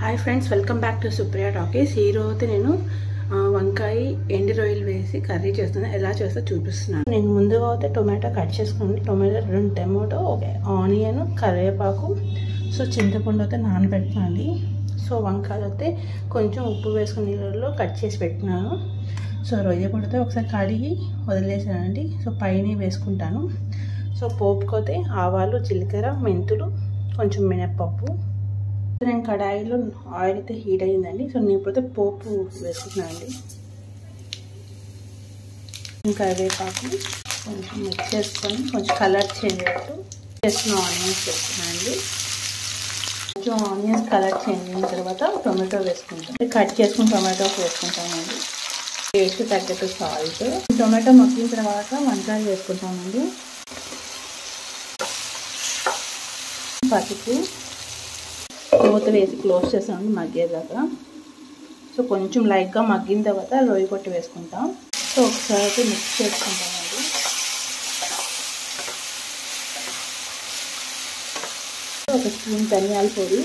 Hi friends, welcome back to Supriya talkies. ఈరోజు నేను వంకాయ ఎండు రొయ్యలు వేసి కర్రీ చేస్తున్నాను. ఎలా చేస్తా చూపిస్తున్నాను. నేను ముందుగా అయితే టొమాటో కట్ చేసుకుని రెండు టమాటో, ఒక ఆనియన్, కరివేపాకు, సో చింతపండు అయితే నానబెట్టినండి. సో వంకాయలు అయితే కొంచెం ఉప్పు వేసుకుని నీళ్ళలో కట్ చేసి పెట్టినాను. సో రొయ్య పడితే ఒకసారి కడిగి వదిలేసానండి. సో పైన వేసుకుంటాను. సో పోపుకోతే ఆవాలు, జీలకర్ర, మెంతులు, కొంచెం మినప్పప్పు. నేను కడాయిలో ఆయిల్ అయితే హీట్ అయ్యిందండి. సో నేను ఇప్పుడైతే పోపు వేసుకుంటున్నానండి. కరివేపాకు కొంచెం మిక్స్ చేసుకొని కొంచెం కలర్ చేంజ్ అయ్యేట్టు చేసిన ఆనియన్స్ వేసుకున్నానండి. కొంచెం ఆనియన్స్ కలర్ చేంజ్ అయిన తర్వాత టొమాటో వేసుకుంటాం. కట్ చేసుకుని టొమాటోస్ వేసుకుంటామండి. టేస్ట్ తగ్గట్టు సాల్ట్. టొమాటో మగ్గిన తర్వాత వంకాయలు వేసుకుంటామండి. పసుపు, మూత వేసి క్లోజ్ చేస్తామండి మగ్గేదాకా. సో కొంచెం లైట్గా మగ్గిన తర్వాత రొయ్య పొట్టు వేసుకుంటాం. సో ఒకసారి మిక్స్ చేసుకుంటామండి. ఒక స్పూన్ ధనియాల పొడి,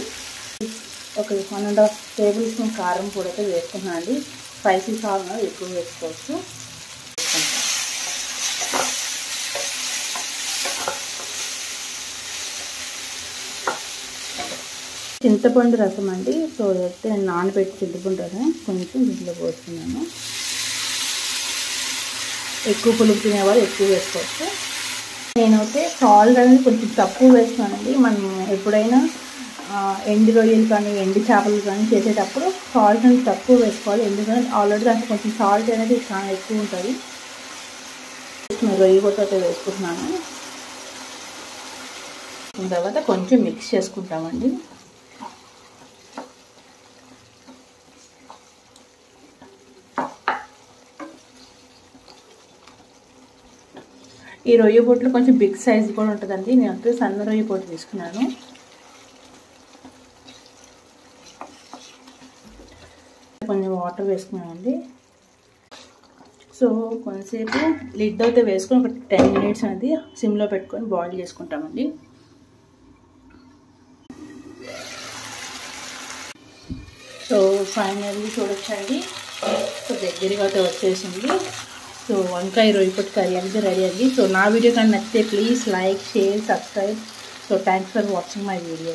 ఒక 1.5 టేబుల్ స్పూన్ కారం పొడి అయితే వేసుకున్నాను అండి. స్పైసీ కారం ఎక్కువ వేసుకోవచ్చు. చింతపండు రసం అండి. సో అయితే నేను నానబెట్టి చింతపండు రసం కొంచెం దీంట్లో పోస్తున్నాను. ఎక్కువ పులుపు తినేవాళ్ళు ఎక్కువ వేసుకోవచ్చు. నేనైతే సాల్ట్ అనేది కొంచెం తక్కువ వేస్తున్నానండి. మనం ఎప్పుడైనా ఎండు రొయ్యలు కానీ ఎండు చేపలు కానీ చేసేటప్పుడు సాల్ట్ అనేది తక్కువ వేసుకోవాలి. ఎందుకంటే ఆల్రెడీ దాంట్లో కొంచెం సాల్ట్ అనేది చాలా ఎక్కువ ఉంటుంది. రొయ్య పొట్టు అయితే వేసుకుంటున్నాను. తర్వాత కొంచెం మిక్స్ చేసుకుంటామండి. ఈ రొయ్య పొట్లు కొంచెం బిగ్ సైజ్ కూడా ఉంటుందండి. నేను అంతా సన్న రొయ్య పొట్టు తీసుకున్నాను. కొంచెం వాటర్ వేసుకున్నానండి. సో కొంతసేపు లిడ్ అయితే వేసుకొని ఒక 10 మినిట్స్ అనేది సిమ్లో పెట్టుకొని బాయిల్ చేసుకుంటామండి. సో ఫైనల్లీ చూడొచ్చండి. సో దగ్గరగా అయితే వచ్చేసింది. సో వంకాయ రొయ్య పొట్టు కర్రీ అనేది రెడీ అండి. సో నా వీడియో కానీ నచ్చితే please like, share, subscribe. So thanks for watching my video.